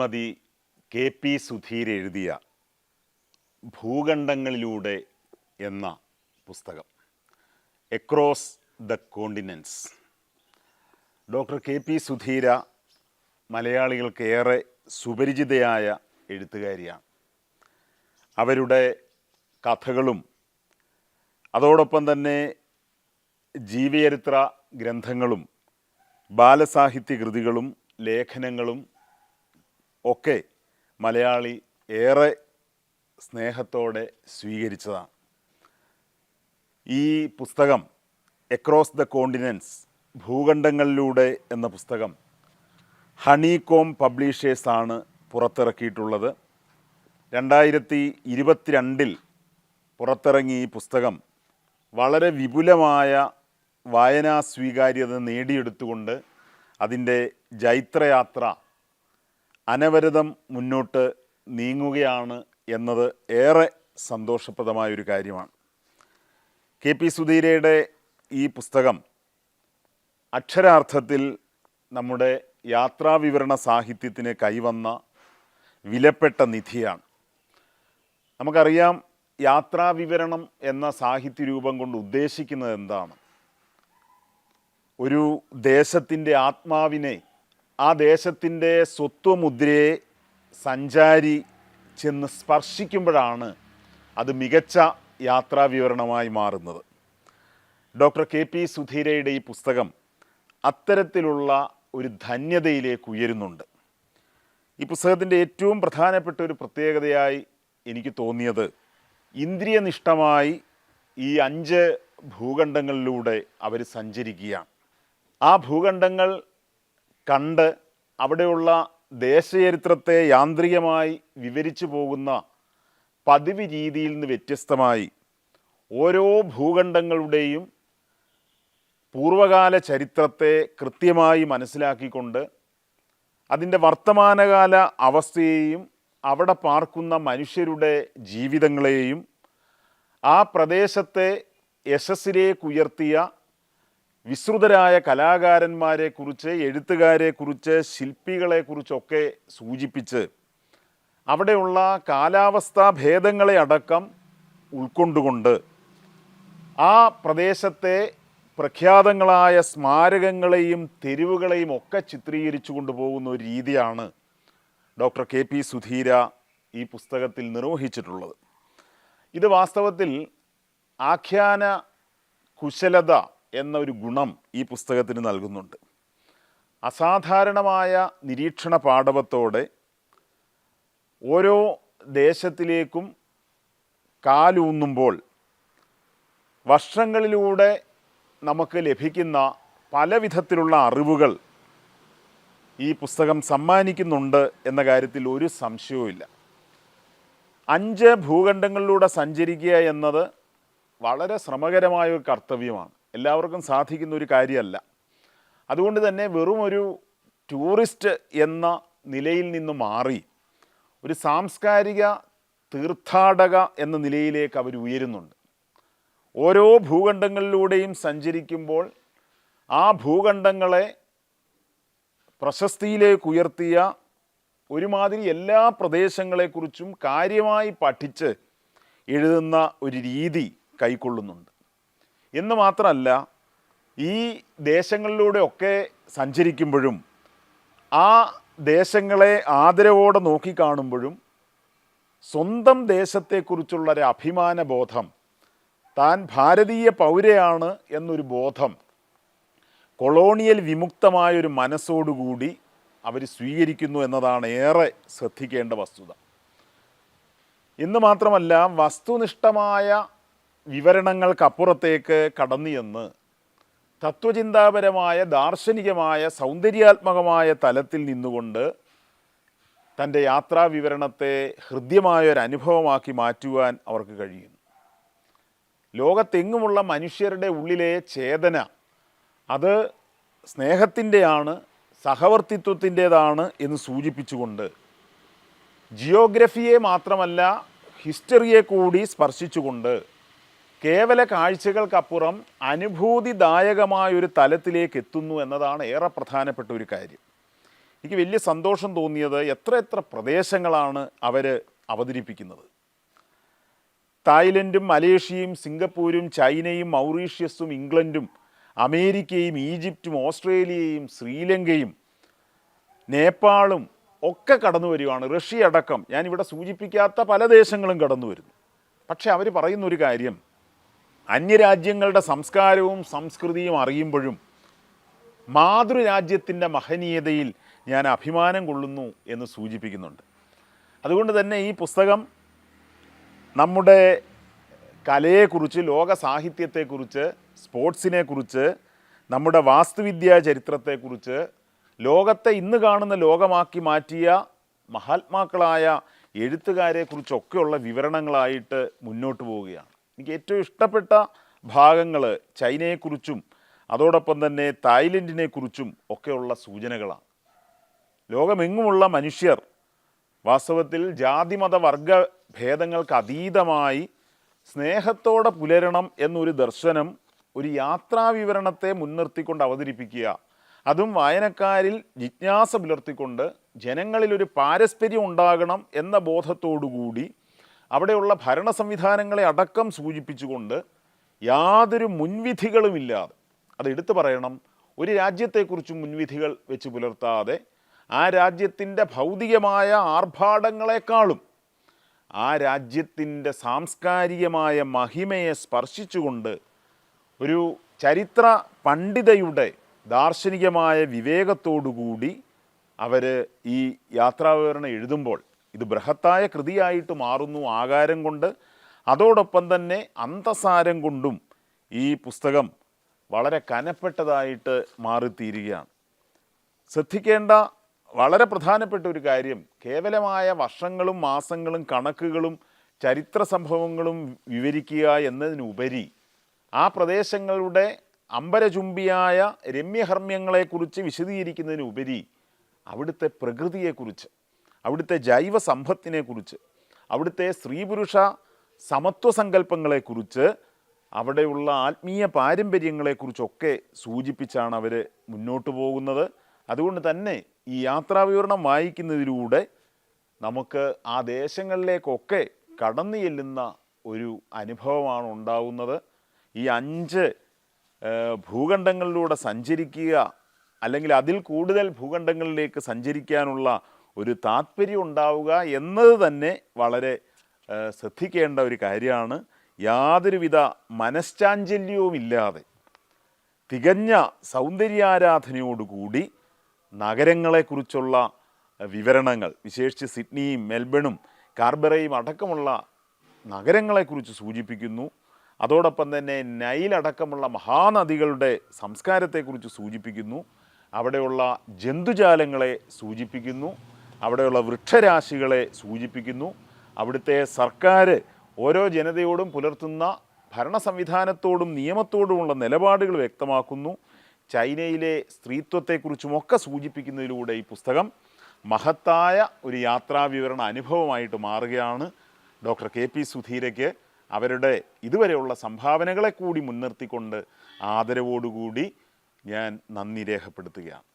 Shrimati K P. Sudheer എഴുതിയ ഭൂഖണ്ഡങ്ങളിലൂടെ എന്ന പുസ്തകം, across the continents. Doctor K P. Sudheera മലയാളികൾക്കേറെ സുപരിചിതയായ എഴുത്തുകാരിയാണ്. അവരുടെ കഥകളും അതോടൊപ്പം തന്നെ ജീവചരിത്ര ഗ്രന്ഥങ്ങളും ബാലസാഹിത്യ കൃതികളും ലേഖനങ്ങളും ഒക്കെ മലയാളി ഏറെ സ്നേഹത്തോടെ സ്വീകരിച്ചതാണ്. ഈ പുസ്തകം എക്രോസ് ദ കോണ്ടിനെൻറ്റ്സ്, ഭൂഖണ്ഡങ്ങളിലൂടെ എന്ന പുസ്തകം ഹണികോം പബ്ലിഷേഴ്സാണ് പുറത്തിറക്കിയിട്ടുള്ളത്. 2022 പുറത്തിറങ്ങിയ ഈ പുസ്തകം വളരെ വിപുലമായ വായനാ സ്വീകാര്യത നേടിയെടുത്തുകൊണ്ട് അതിൻ്റെ ജൈത്രയാത്ര അനവരതം മുന്നോട്ട് നീങ്ങുകയാണ് എന്നത് ഏറെ സന്തോഷപ്രദമായൊരു കാര്യമാണ്. കെ.പി. സുധീരയുടെ ഈ പുസ്തകം അക്ഷരാർത്ഥത്തിൽ നമ്മുടെ യാത്രാവിവരണ സാഹിത്യത്തിന് കൈവന്ന വിലപ്പെട്ട നിധിയാണ്. നമുക്കറിയാം, യാത്രാവിവരണം എന്ന സാഹിത്യ രൂപം കൊണ്ട് ഉദ്ദേശിക്കുന്നത് എന്താണ്? ഒരു ദേശത്തിൻ്റെ ആത്മാവിനെ, ആ ദേശത്തിൻ്റെ സ്വത്വമുദ്രയെ സഞ്ചാരി ചെന്ന് സ്പർശിക്കുമ്പോഴാണ് അത് മികച്ച യാത്രാവിവരണമായി മാറുന്നത്. Doctor K P. സുധീരയുടെ ഈ പുസ്തകം അത്തരത്തിലുള്ള ഒരു ധന്യതയിലേക്ക് ഉയരുന്നുണ്ട്. ഈ പുസ്തകത്തിൻ്റെ ഏറ്റവും പ്രധാനപ്പെട്ട ഒരു പ്രത്യേകതയായി എനിക്ക് തോന്നിയത്, ഇന്ദ്രിയനിഷ്ഠമായി ഈ 5 ഭൂഖണ്ഡങ്ങളിലൂടെ അവർ സഞ്ചരിക്കുകയാണ്. ആ ഭൂഖണ്ഡങ്ങൾ കണ്ട് അവിടെയുള്ള ദേശചരിത്രത്തെ യാന്ത്രികമായി വിവരിച്ചു പോകുന്ന പതിവ് രീതിയിൽ നിന്ന് വ്യത്യസ്തമായി ഓരോ ഭൂഖണ്ഡങ്ങളുടെയും പൂർവകാല ചരിത്രത്തെ കൃത്യമായി മനസ്സിലാക്കിക്കൊണ്ട് അതിൻ്റെ വർത്തമാനകാല അവസ്ഥയെയും അവിടെ പാർക്കുന്ന മനുഷ്യരുടെ ജീവിതങ്ങളെയും ആ പ്രദേശത്തെ യശസ്സിലേക്കുയർത്തിയ വിസ്തൃതരായ കലാകാരന്മാരെക്കുറിച്ച്, എഴുത്തുകാരെക്കുറിച്ച്, ശില്പികളെക്കുറിച്ചൊക്കെ സൂചിപ്പിച്ച് അവിടെയുള്ള കാലാവസ്ഥാ ഭേദങ്ങളെ അടക്കം ഉൾക്കൊണ്ടുകൊണ്ട് ആ പ്രദേശത്തെ പ്രഖ്യാതങ്ങളായ സ്മാരകങ്ങളെയും തെരുവുകളെയും ഒക്കെ ചിത്രീകരിച്ചു കൊണ്ടുപോകുന്ന ഒരു രീതിയാണ് ഡോക്ടർ കെ.പി. സുധീര ഈ പുസ്തകത്തിൽ നിർവഹിച്ചിട്ടുള്ളത്. ഇത് വാസ്തവത്തിൽ ആഖ്യാന കുശലത എന്ന ഒരു ഗുണം ഈ പുസ്തകത്തിന് നൽകുന്നുണ്ട്. അസാധാരണമായ നിരീക്ഷണ പാടവത്തോടെ ഓരോ ദേശത്തിലേക്കും കാലൂന്നുമ്പോൾ വർഷങ്ങളിലൂടെ നമുക്ക് ലഭിക്കുന്ന പല വിധത്തിലുള്ള അറിവുകൾ ഈ പുസ്തകം സമ്മാനിക്കുന്നുണ്ട് എന്ന കാര്യത്തിൽ ഒരു സംശയവുമില്ല. 5 ഭൂഖണ്ഡങ്ങളിലൂടെ സഞ്ചരിക്കുക എന്നത് വളരെ ശ്രമകരമായ ഒരു കർത്തവ്യമാണ്. എല്ലാവർക്കും സാധിക്കുന്ന ഒരു കാര്യമല്ല. അതുകൊണ്ട് തന്നെ വെറും ഒരു ടൂറിസ്റ്റ് എന്ന നിലയിൽ നിന്ന് മാറി ഒരു സാംസ്കാരിക തീർത്ഥാടക എന്ന നിലയിലേക്ക് അവർ ഉയരുന്നുണ്ട്. ഓരോ ഭൂഖണ്ഡങ്ങളിലൂടെയും സഞ്ചരിക്കുമ്പോൾ ആ ഭൂഖണ്ഡങ്ങളെ പ്രശസ്തിയിലേക്ക് ഉയർത്തിയ ഒരുമാതിരി എല്ലാ പ്രദേശങ്ങളെക്കുറിച്ചും കാര്യമായി പഠിച്ച് എഴുതുന്ന ഒരു രീതി കൈക്കൊള്ളുന്നുണ്ട്. എന്ന് മാത്രമല്ല, ഈ ദേശങ്ങളിലൂടെയൊക്കെ സഞ്ചരിക്കുമ്പോഴും ആ ദേശങ്ങളെ ആദരവോടെ നോക്കിക്കാണുമ്പോഴും സ്വന്തം ദേശത്തെക്കുറിച്ചുള്ളൊരു അഭിമാന ബോധം, താൻ ഭാരതീയ പൗരയാണ് എന്നൊരു ബോധം കൊളോണിയൽ വിമുക്തമായൊരു മനസ്സോടുകൂടി അവർ സ്വീകരിക്കുന്നു എന്നതാണ് ഏറെ ശ്രദ്ധിക്കേണ്ട വസ്തുത. എന്ന് മാത്രമല്ല, വസ്തുനിഷ്ഠമായ വിവരണങ്ങൾക്കപ്പുറത്തേക്ക് കടന്നു ചെന്ന് തത്വചിന്താപരമായ, ദാർശനികമായ, സൗന്ദര്യാത്മകമായ തലത്തിൽ നിന്നുകൊണ്ട് തൻ്റെ യാത്രാ വിവരണത്തെ ഹൃദ്യമായൊരനുഭവമാക്കി മാറ്റുവാൻ അവർക്ക് കഴിയുന്നു. ലോകത്തെങ്ങുമുള്ള മനുഷ്യരുടെ ഉള്ളിലെ ചേതന അത് സ്നേഹത്തിൻ്റെയാണ്, സഹവർത്തിത്വത്തിൻ്റേതാണ് എന്ന് സൂചിപ്പിച്ചുകൊണ്ട് ജിയോഗ്രഫിയെ മാത്രമല്ല ഹിസ്റ്ററിയെ കൂടി സ്പർശിച്ചുകൊണ്ട് കേവല കാഴ്ചകൾക്കപ്പുറം അനുഭൂതിദായകമായൊരു തലത്തിലേക്ക് എത്തുന്നു എന്നതാണ് ഏറെ പ്രധാനപ്പെട്ട ഒരു കാര്യം. എനിക്ക് വലിയ സന്തോഷം തോന്നിയത് എത്ര പ്രദേശങ്ങളാണ് അവർ അവതരിപ്പിക്കുന്നത്. തായ്ലൻഡും മലേഷ്യയും സിംഗപ്പൂരും ചൈനയും മൗറീഷ്യസും ഇംഗ്ലണ്ടും അമേരിക്കയും ഈജിപ്തും ഓസ്ട്രേലിയയും ശ്രീലങ്കയും നേപ്പാളും ഒക്കെ കടന്നു വരികയാണ്. റഷ്യ അടക്കം ഞാനിവിടെ സൂചിപ്പിക്കാത്ത പല ദേശങ്ങളും കടന്നു വരുന്നു. പക്ഷെ അവർ പറയുന്നൊരു കാര്യം, അന്യരാജ്യങ്ങളുടെ സംസ്കാരവും സംസ്കൃതിയും അറിയുമ്പോഴും മാതൃരാജ്യത്തിൻ്റെ മഹനീയതയിൽ ഞാൻ അഭിമാനം കൊള്ളുന്നു എന്ന് സൂചിപ്പിക്കുന്നുണ്ട്. അതുകൊണ്ട് തന്നെ ഈ പുസ്തകം നമ്മുടെ കലയെക്കുറിച്ച്, ലോക സാഹിത്യത്തെക്കുറിച്ച്, സ്പോർട്സിനെക്കുറിച്ച്, നമ്മുടെ വാസ്തുവിദ്യാ ചരിത്രത്തെക്കുറിച്ച്, ലോകത്തെ ഇന്ന് കാണുന്ന ലോകമാക്കി മാറ്റിയ മഹാത്മാക്കളായ എഴുത്തുകാരെക്കുറിച്ചൊക്കെയുള്ള വിവരണങ്ങളായിട്ട് മുന്നോട്ട് പോവുകയാണ്. എനിക്ക് ഏറ്റവും ഇഷ്ടപ്പെട്ട ഭാഗങ്ങൾ ചൈനയെക്കുറിച്ചും അതോടൊപ്പം തന്നെ തായ്ലൻഡിനെക്കുറിച്ചും ഒക്കെയുള്ള സൂചനകളാണ്. ലോകമെങ്ങുമുള്ള മനുഷ്യർ വാസ്തവത്തിൽ ജാതിമത വർഗ ഭേദങ്ങൾക്ക് അതീതമായി സ്നേഹത്തോടെ പുലരണം എന്നൊരു ദർശനം ഒരു യാത്രാവിവരണത്തെ മുൻനിർത്തിക്കൊണ്ട് അവതരിപ്പിക്കുക, അതും വായനക്കാരിൽ ജിജ്ഞാസ പുലർത്തിക്കൊണ്ട് ജനങ്ങളിലൊരു പാരസ്പര്യം ഉണ്ടാകണം എന്ന ബോധത്തോടുകൂടി അവിടെയുള്ള ഭരണ സംവിധാനങ്ങളെ അടക്കം സൂചിപ്പിച്ചുകൊണ്ട് യാതൊരു മുൻവിധികളുമില്ലാതെ, അത് എടുത്തു പറയണം, ഒരു രാജ്യത്തെക്കുറിച്ചും മുൻവിധികൾ വെച്ച് പുലർത്താതെ ആ രാജ്യത്തിൻ്റെ ഭൗതികമായ ആർഭാടങ്ങളെക്കാളും ആ രാജ്യത്തിൻ്റെ സാംസ്കാരികമായ മഹിമയെ സ്പർശിച്ചുകൊണ്ട് ഒരു ചരിത്ര പണ്ഡിതയുടെ ദാർശനികമായ വിവേകത്തോടുകൂടി അവർ ഈ യാത്രാവിവരണം എഴുതുമ്പോൾ ഇത് ബൃഹത്തായ കൃതിയായിട്ട് മാറുന്നു ആകാരം കൊണ്ട്. അതോടൊപ്പം തന്നെ അന്തസാരം കൊണ്ടും ഈ പുസ്തകം വളരെ കനപ്പെട്ടതായിട്ട് മാറിത്തീരുകയാണ്. ശ്രദ്ധിക്കേണ്ട വളരെ പ്രധാനപ്പെട്ട ഒരു കാര്യം, കേവലമായ വർഷങ്ങളും മാസങ്ങളും കണക്കുകളും ചരിത്ര സംഭവങ്ങളും വിവരിക്കുക എന്നതിനുപരി ആ പ്രദേശങ്ങളുടെ അമ്പരചുംബിയായ രമ്യഹർമ്മ്യങ്ങളെക്കുറിച്ച് വിശദീകരിക്കുന്നതിനുപരി അവിടുത്തെ പ്രകൃതിയെക്കുറിച്ച്, അവിടുത്തെ ജൈവ സമ്പത്തിനെക്കുറിച്ച്, അവിടുത്തെ സ്ത്രീ പുരുഷ സമത്വ സങ്കല്പങ്ങളെക്കുറിച്ച്, അവിടെയുള്ള ആത്മീയ പാരമ്പര്യങ്ങളെക്കുറിച്ചൊക്കെ സൂചിപ്പിച്ചാണ് അവർ മുന്നോട്ട് പോകുന്നത്. അതുകൊണ്ട് തന്നെ ഈ യാത്രാവിവരണം വായിക്കുന്നതിലൂടെ നമുക്ക് ആ ദേശങ്ങളിലേക്കൊക്കെ കടന്നു ചെല്ലുന്ന ഒരു അനുഭവമാണ് ഉണ്ടാകുന്നത്. ഈ 5 ഭൂഖണ്ഡങ്ങളിലൂടെ സഞ്ചരിക്കുക, അല്ലെങ്കിൽ അതിൽ കൂടുതൽ ഭൂഖണ്ഡങ്ങളിലേക്ക് സഞ്ചരിക്കാനുള്ള ഒരു താല്പര്യം ഉണ്ടാവുക എന്നത് തന്നെ വളരെ ശ്രദ്ധിക്കേണ്ട ഒരു കാര്യമാണ്. യാതൊരുവിധ മനഃശാഞ്ചല്യവുമില്ലാതെ തികഞ്ഞ സൗന്ദര്യാരാധനയോടുകൂടി നഗരങ്ങളെക്കുറിച്ചുള്ള വിവരണങ്ങൾ, വിശേഷിച്ച് സിഡ്നിയും മെൽബണും കാർബറയും അടക്കമുള്ള നഗരങ്ങളെക്കുറിച്ച് സൂചിപ്പിക്കുന്നു. അതോടൊപ്പം തന്നെ നൈലടക്കമുള്ള മഹാനദികളുടെ സംസ്കാരത്തെക്കുറിച്ച് സൂചിപ്പിക്കുന്നു. അവിടെയുള്ള ജന്തുജാലങ്ങളെ സൂചിപ്പിക്കുന്നു. അവിടെയുള്ള വൃക്ഷരാശികളെ സൂചിപ്പിക്കുന്നു. അവിടുത്തെ സർക്കാർ ഓരോ ജനതയോടും പുലർത്തുന്ന ഭരണ സംവിധാനത്തോടും നിയമത്തോടുമുള്ള നിലപാടുകൾ വ്യക്തമാക്കുന്നു. ചൈനയിലെ സ്ത്രീത്വത്തെക്കുറിച്ചുമൊക്കെ സൂചിപ്പിക്കുന്നതിലൂടെ ഈ പുസ്തകം മഹത്തായ ഒരു യാത്രാവിവരണ അനുഭവമായിട്ട് മാറുകയാണ്. ഡോക്ടർ KP സുധീരയ്ക്ക് അവരുടെ ഇതുവരെയുള്ള സംഭാവനകളെ കൂടി മുൻനിർത്തിക്കൊണ്ട് ആദരവോടുകൂടി ഞാൻ നന്ദി രേഖപ്പെടുത്തുകയാണ്.